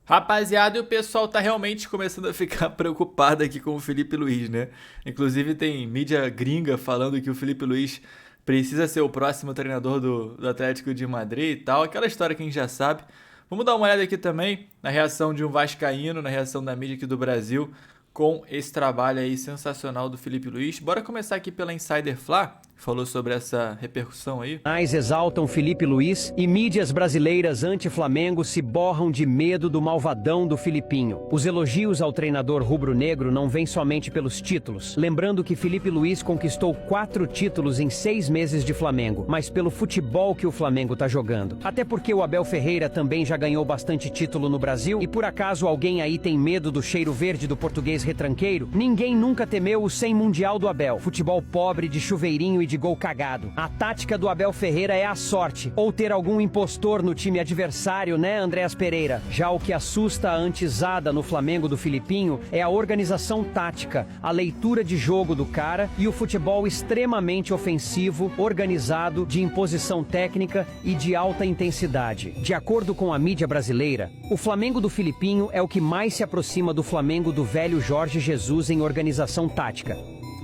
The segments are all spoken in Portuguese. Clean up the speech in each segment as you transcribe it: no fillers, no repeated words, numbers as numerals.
Rapaziada, e o pessoal tá realmente começando a ficar preocupado aqui com o Felipe Luiz, né? Inclusive tem mídia gringa falando que o Felipe Luiz precisa ser o próximo treinador do Atlético de Madrid e tal. Aquela história que a gente já sabe. Vamos dar uma olhada aqui também na reação de um vascaíno, na reação da mídia aqui do Brasil, com esse trabalho aí sensacional do Felipe Luiz. Bora começar aqui pela Insider Fla, que falou sobre essa repercussão aí. Exaltam Felipe Luiz e mídias brasileiras anti-Flamengo se borram de medo do malvadão do Filipinho. Os elogios ao treinador rubro-negro não vêm somente pelos títulos, lembrando que Felipe Luiz conquistou 4 títulos em 6 meses de Flamengo, mas pelo futebol que o Flamengo tá jogando. Até porque o Abel Ferreira também já ganhou bastante título no Brasil e por acaso alguém aí tem medo do cheiro verde do português retranqueiro? Ninguém nunca temeu o 100 Mundial do Abel. Futebol pobre de chuveirinho e de gol cagado. A tática do Abel Ferreira é a sorte, ou ter algum impostor no time adversário, né, Andréas Pereira? Já o que assusta a antizada no Flamengo do Filipinho é a organização tática, a leitura de jogo do cara e o futebol extremamente ofensivo, organizado, de imposição técnica e de alta intensidade. De acordo com a mídia brasileira, o Flamengo do Filipinho é o que mais se aproxima do Flamengo do velho Jorge Jesus em organização tática.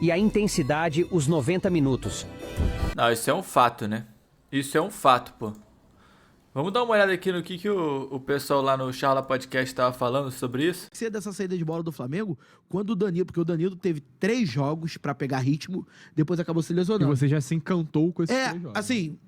E a intensidade, os 90 minutos. Não, isso é um fato, né? Isso é um fato, pô. Vamos dar uma olhada aqui no que o pessoal lá no Charla Podcast tava falando sobre isso. Ser dessa saída de bola do Flamengo, quando o Danilo, porque o Danilo teve 3 jogos pra pegar ritmo, depois acabou se E lesionando. você já se encantou com esses 3 jogos. Assim,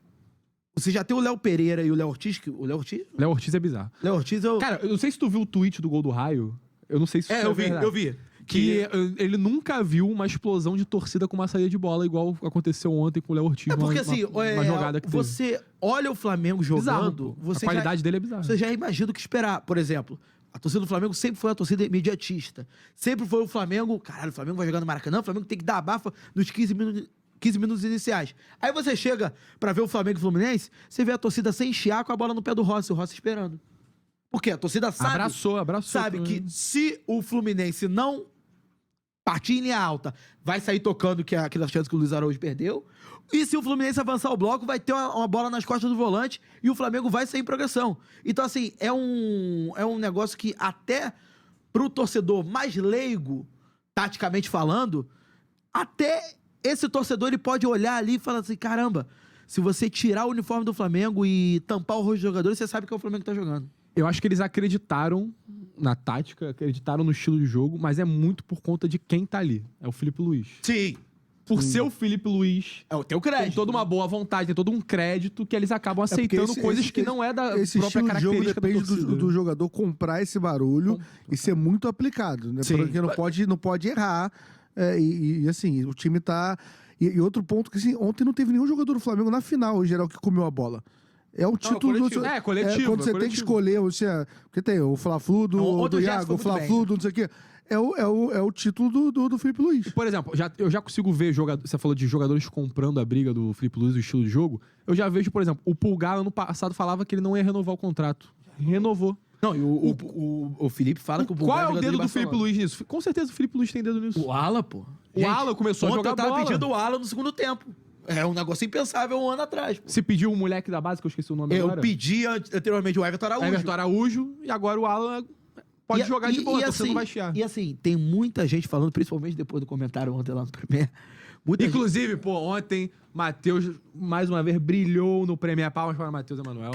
você já tem o Léo Pereira e o Léo Ortiz, o Léo Ortiz? Léo Ortiz é bizarro. Léo Ortiz é o... Cara, eu não sei se tu viu o tweet do gol do Raio. Eu não sei se isso eu vi, verdade. eu vi. Que ele nunca viu uma explosão de torcida com uma saída de bola, igual aconteceu ontem com o Léo Ortiz. É porque assim, uma jogada que você olha o Flamengo jogando, bizarro, você a qualidade dele é bizarra. você já imagina o que esperar. Por exemplo, a torcida do Flamengo sempre foi uma torcida imediatista. Sempre foi o Flamengo, caralho, o Flamengo vai jogar no Maracanã, o Flamengo tem que dar a bafa nos 15 minutos iniciais. Aí você chega pra ver o Flamengo e o Fluminense, você vê a torcida sem chiar com a bola no pé do Rossi, o Rossi esperando. Por quê? A torcida sabe, Abraçou. sabe que se o Fluminense não partir em linha alta, vai sair tocando, que é aquela chance que o Luiz Araújo perdeu. E se o Fluminense avançar o bloco, vai ter uma bola nas costas do volante e o Flamengo vai sair em progressão. Então, assim, é um negócio que até pro torcedor mais leigo, taticamente falando, até esse torcedor ele pode olhar ali e falar assim, caramba, se você tirar o uniforme do Flamengo e tampar o rosto dos jogadores, você sabe que é o Flamengo que tá jogando. Eu acho que eles acreditaram na tática, acreditaram no estilo de jogo, mas é muito por conta de quem tá ali. É o Felipe Luiz. Sim. Por ser o Felipe Luiz, É o teu tem crédito. toda uma boa vontade, tem todo um crédito que eles acabam porque aceitando coisas que não é da esse própria estilo de jogo característica da depende torcida. do jogador comprar esse barulho e ser muito aplicado, né? Sim. Porque não pode errar. E assim, o time tá... E outro ponto que assim, ontem não teve nenhum jogador do Flamengo na final, em geral, que comeu a bola. É o título coletivo. do... Coletivo. Quando você tem que escolher, porque tem o Fla-Flu Não, do o Gerson Iago, foi o muito Fla-Flu bem, do não sei o quê. É o título do Felipe Luiz. Por exemplo, eu já consigo ver você falou de jogadores comprando a briga do Felipe Luiz, o estilo de jogo. Eu já vejo, por exemplo, o Pulgar ano passado falava que ele não ia renovar o contrato. Renovou. Não, e o Felipe fala que o Qual é o jogador dedo de do Felipe Barcelona. Luiz nisso? Com certeza o Felipe Luiz tem dedo nisso. O Ala, pô. O Ala começou a ontem jogar eu tava bola. pedindo o Ala no segundo tempo. É um negócio impensável 1 ano atrás, pô. Se pediu o moleque da base, que eu esqueci o nome Eu agora. pedi anteriormente o Everton Araújo. Everton Araújo, e agora o Alan pode jogar de boa, você não vai chiar. E assim, tem muita gente falando, principalmente depois do comentário ontem lá no Premier. Inclusive, pô, ontem, Matheus, mais uma vez, brilhou no Premier. Palmas para Matheus Emanuel.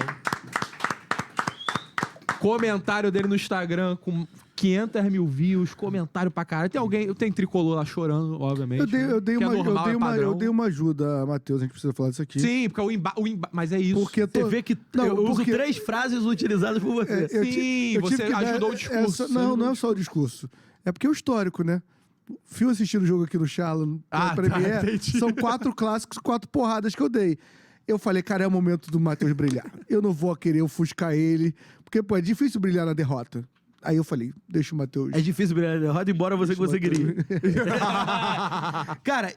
Comentário dele no Instagram com 500 mil views, comentário pra caralho. Tem tricolor lá chorando, obviamente. Eu dei que é normal, é eu padrão. dei uma ajuda, Matheus, a gente precisa falar disso aqui. Sim, porque mas é isso. Porque Você vê que Não, eu uso porque- 3 frases utilizadas por você. Sim, você tive que dar ajudou o discurso. não é só o discurso. É porque é o histórico, né? Fui assistindo o jogo aqui no Charla, no Premier. entendi. São 4 clássicos, 4 porradas que eu dei. Eu falei, cara, é o momento do Matheus brilhar. Eu não vou querer ofuscar ele, porque, pô, é difícil brilhar na derrota. Aí eu falei, deixa o Matheus. É difícil brilhar na derrota, embora você conseguiria. Cara,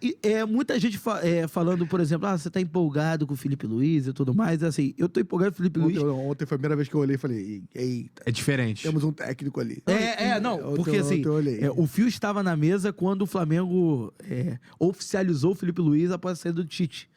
muita gente falando, por exemplo, você tá empolgado com o Felipe Luiz e tudo mais. Assim, eu tô empolgado com o Felipe Luiz. Ontem foi a primeira vez que eu olhei e falei, eita, É diferente. temos um técnico ali. Não, porque Ontem assim, eu olhei. o Fio estava na mesa quando o Flamengo oficializou o Felipe Luiz após a saída do Tite.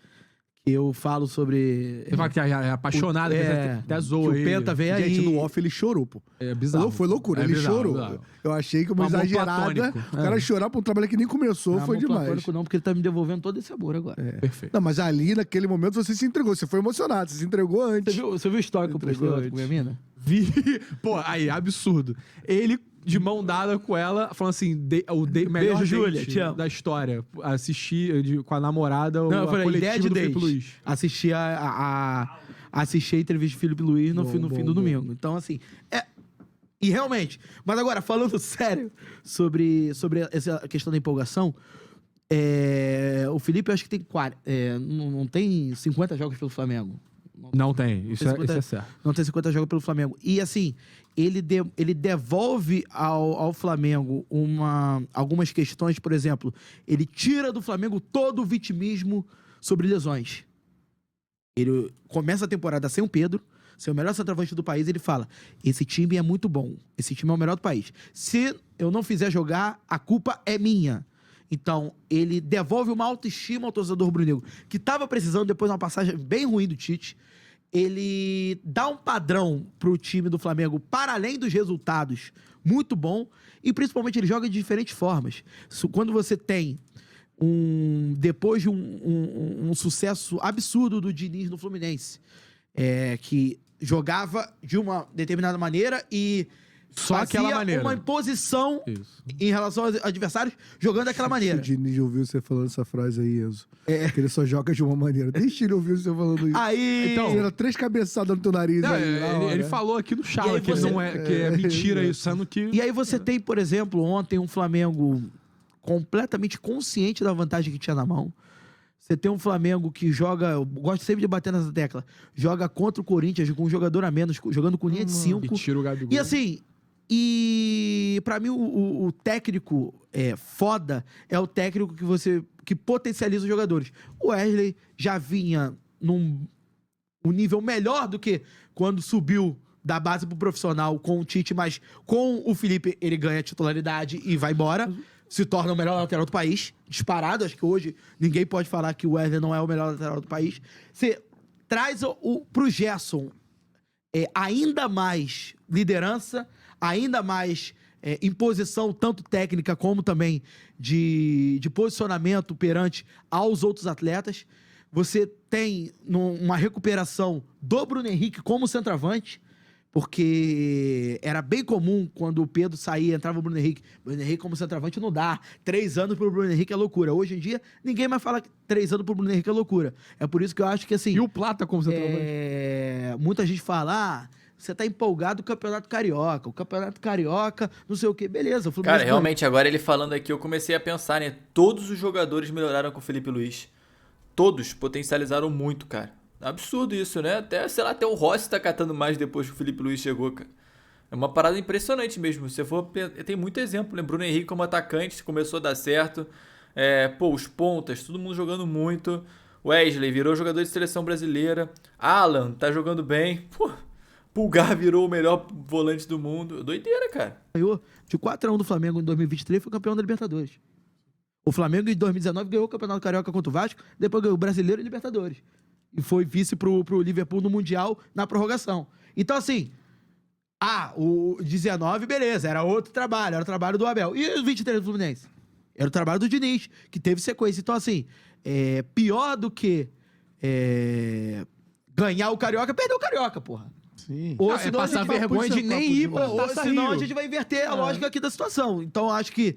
Eu falo sobre... Você fala que é apaixonado, que até zoa que o ele. Penta vem aí... Gente, no off ele chorou, pô. É bizarro. Foi loucura, É ele bizarro, chorou. bizarro. Eu achei que uma Amor exagerada. platônico. O cara chorar pra um trabalho que nem começou Não, foi amor demais. platônico não, porque ele tá me devolvendo todo esse amor agora. Perfeito. Não, mas ali, naquele momento, você se entregou. Você foi emocionado, você se entregou antes. Você viu o histórico que eu postei Entregou ontem com minha mina? Vi. Pô, aí, absurdo. Ele de mão dada com ela, falando assim, o melhor Beijo, Júlia, date te amo. da história. Assistir com a namorada Não, eu a falei, ideia coletiva de do Felipe date. Luiz. Assisti a entrevista do Felipe Luiz no fim do domingo. Então, assim, E realmente, mas agora, falando sério sobre essa questão da empolgação, o Felipe, eu acho que tem não tem 50 jogos pelo Flamengo. Não tem, isso é certo. Não tem 50 jogos pelo Flamengo. E assim, ele devolve ao Flamengo algumas questões, por exemplo, ele tira do Flamengo todo o vitimismo sobre lesões. Ele começa a temporada sem o Pedro, ser o melhor centroavante do país, ele fala, esse time é muito bom, esse time é o melhor do país. Se eu não fizer jogar, a culpa é minha. Então, ele devolve uma autoestima ao torcedor rubro-negro, que estava precisando, depois de uma passagem bem ruim do Tite. Ele dá um padrão pro time do Flamengo, para além dos resultados, muito bom. E, principalmente, ele joga de diferentes formas. Quando você tem, depois de um sucesso absurdo do Diniz no Fluminense, que jogava de uma determinada maneira e Só aquela maneira. uma imposição em relação aos adversários, jogando daquela maneira. O Diniz ouviu você falando essa frase aí, Enzo. Que ele só joga de uma maneira. Deixa ele ouvir você falando isso. Aí... Então, você era 3 cabeçadas no teu nariz. Não, aí, ele falou aqui no E Chala aí que, você- que é mentira isso, sendo que... E aí você tem, por exemplo, ontem um Flamengo completamente consciente da vantagem que tinha na mão. Você tem um Flamengo que joga, eu gosto sempre de bater nessa tecla, joga contra o Corinthians com um jogador a menos, jogando com linha de 5. E tira o Gabigol. E assim, pra mim o técnico foda é o técnico que potencializa os jogadores. O Wesley já vinha num nível melhor do que quando subiu da base pro profissional com o Tite, mas com o Felipe ele ganha titularidade e vai embora. Se torna o melhor lateral do país, disparado. Acho que hoje ninguém pode falar que o Wesley não é o melhor lateral do país. Você traz pro Gerson ainda mais liderança, ainda mais imposição, tanto técnica como também de posicionamento perante aos outros atletas. Você tem uma recuperação do Bruno Henrique como centroavante, porque era bem comum quando o Pedro saía, entrava o Bruno Henrique. Bruno Henrique como centroavante não dá. 3 anos pro Bruno Henrique é loucura. Hoje em dia, ninguém mais fala que 3 anos pro Bruno Henrique é loucura. É por isso que eu acho que, assim... E o Plata como centroavante? Muita gente fala, você tá empolgado com o Campeonato Carioca. O Campeonato Carioca, não sei o quê. Beleza, o Fluminense... Cara, realmente, agora ele falando aqui, eu comecei a pensar, né? Todos os jogadores melhoraram com o Felipe Luiz. Todos potencializaram muito, cara. Absurdo isso, né? Até, sei lá, até o Rossi tá catando mais depois que o Felipe Luiz chegou, cara. É uma parada impressionante mesmo. Se for, tem muito exemplo, né? Bruno Henrique como atacante, começou a dar certo. Os pontas, todo mundo jogando muito. Wesley virou jogador de seleção brasileira. Alan tá jogando bem. Pô, Pulgar virou o melhor volante do mundo. Doideira, cara. Ganhou de 4-1 do Flamengo em 2023, foi campeão da Libertadores. O Flamengo em 2019 ganhou o Campeonato Carioca contra o Vasco, depois ganhou o Brasileiro e Libertadores. E foi vice pro Liverpool no Mundial na prorrogação. Então, assim, o 19, beleza, era outro trabalho, era o trabalho do Abel. E o 23 do Fluminense? Era o trabalho do Diniz, que teve sequência. Então, assim, pior do que ganhar o Carioca, perder o Carioca, porra. Sim. Ou senão a passar gente vai vergonha de nem ir pra ou Taça senão a Rio. gente vai inverter a lógica aqui da situação. Então, acho que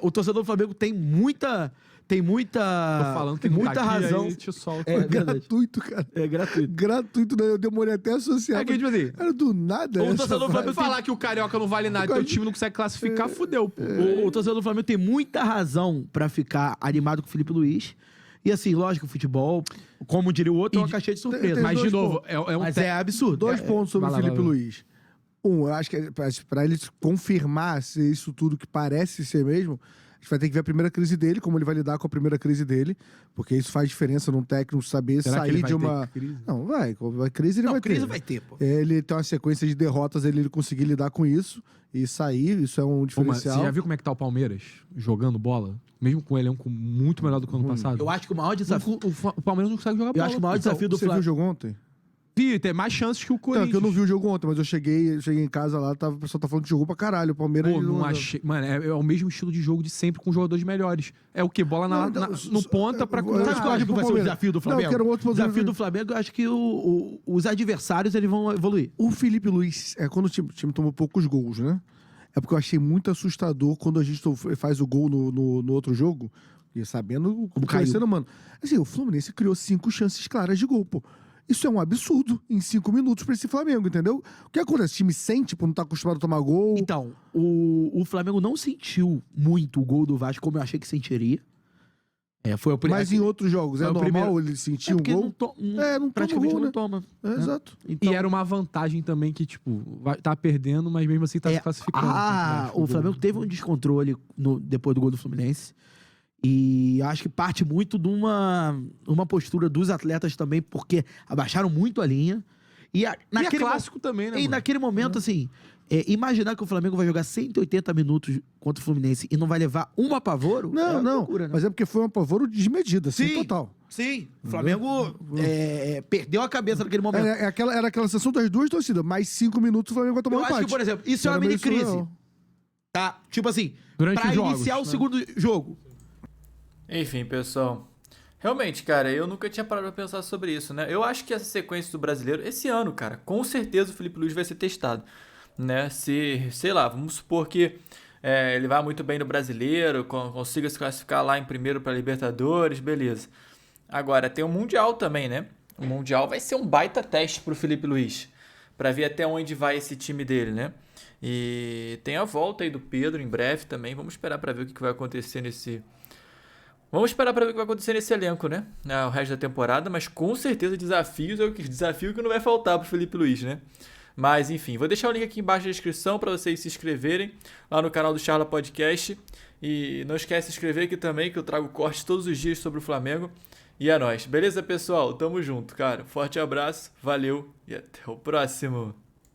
o torcedor do Flamengo tem muita Tô falando que muita tá aqui, razão. aí te solto. É verdade. Gratuito, cara. É gratuito. Gratuito, né? Eu demorei até a associar. É que, tipo assim, Cara, do nada. O essa torcedor do frase. Flamengo falar que o Carioca não vale nada e teu time não consegue classificar, fudeu, pô. O torcedor do Flamengo tem muita razão pra ficar animado com o Felipe Luiz. E assim, lógico, o futebol, como diria o outro, é uma caixinha de surpresa. tem Mas, de dois novo, pontos. Mas é absurdo. 2 pontos sobre Vai o lá, Felipe vai lá. Luiz. Eu acho que pra ele confirmar ser isso tudo que parece ser mesmo, gente vai ter que ver a primeira crise dele, como ele vai lidar com a primeira crise dele, porque isso faz diferença num técnico saber Será que sair ele vai de ter uma... crise? Não, vai crise ele Não, vai crise ter. vai ter, pô. Ele tem uma sequência de derrotas, ele conseguir lidar com isso e sair, isso é um Pô, mas diferencial. você já viu como é que tá o Palmeiras jogando bola? Mesmo com o elenco muito melhor do que o ano passado? Eu acho que o maior desafio... O Palmeiras não consegue jogar bola. Eu acho que o maior desafio do Você viu o Flamengo... jogo ontem? Vi, tem mais chances que o Não, Corinthians. que eu não vi o jogo ontem, mas eu cheguei em casa lá, o pessoal tá falando que jogou pra caralho. O Palmeiras... Pô, ele não achei. Mano, é o mesmo estilo de jogo de sempre com jogadores melhores. É o quê? Bola no ponta pra eu Sabe acho qual eu acho que vai ser o Palmeiras. desafio do Não, eu Flamengo? quero outro O desafio desafio. do Flamengo, eu acho que os adversários eles vão evoluir. O Felipe Luiz, quando o time tomou poucos gols, né? É porque eu achei muito assustador quando a gente faz o gol no outro jogo, e sabendo como caiu. caiu. Mano. Assim, o Fluminense criou 5 chances claras de gol, pô. Isso é um absurdo em 5 minutos pra esse Flamengo, entendeu? O que acontece? O time sente, por não estar acostumado a tomar gol. Então, o Flamengo não sentiu muito o gol do Vasco como eu achei que sentiria. Foi o Mas em outros jogos, é o normal primeiro- ele sentir um porque gol? Não praticamente toma gol, não né? toma. Exato. Então, E era uma vantagem também que, tipo, tá perdendo, mas mesmo assim tá se classificando. o Flamengo teve um descontrole depois do gol do Fluminense. E acho que parte muito de uma postura dos atletas também, porque abaixaram muito a linha. E E naquele é clássico também, né? E mano? naquele momento, assim, imaginar que o Flamengo vai jogar 180 minutos contra o Fluminense e não vai levar um apavoro. Não, não. Loucura, né? Mas é porque foi um apavoro desmedido, assim, Sim. total. Sim, o Flamengo perdeu a cabeça naquele momento. Era aquela sessão das duas torcidas. Mais 5 minutos o Flamengo vai tomar Eu um acho empate. que, por exemplo, isso é uma Era mini meio crise. surreal. Tá? Tipo assim, Durante pra os jogos, iniciar o né? segundo jogo. Enfim, pessoal. Realmente, cara, eu nunca tinha parado pra pensar sobre isso, né? Eu acho que essa sequência do brasileiro, esse ano, cara, com certeza o Felipe Luiz vai ser testado, né? Sei lá, vamos supor que ele vá muito bem no brasileiro, consiga se classificar lá em primeiro pra Libertadores, beleza. Agora, tem o Mundial também, né? O Mundial vai ser um baita teste pro Felipe Luiz, pra ver até onde vai esse time dele, né? E tem a volta aí do Pedro em breve também, vamos esperar pra ver o que vai acontecer Vamos esperar para ver o que vai acontecer nesse elenco, né? O resto da temporada, mas com certeza desafio que não vai faltar pro Felipe Luiz, né? Mas enfim, vou deixar o link aqui embaixo na descrição para vocês se inscreverem lá no canal do Charla Podcast. E não esquece de se inscrever aqui também, que eu trago cortes todos os dias sobre o Flamengo. E é nóis. Beleza, pessoal? Tamo junto, cara. Forte abraço, valeu e até o próximo.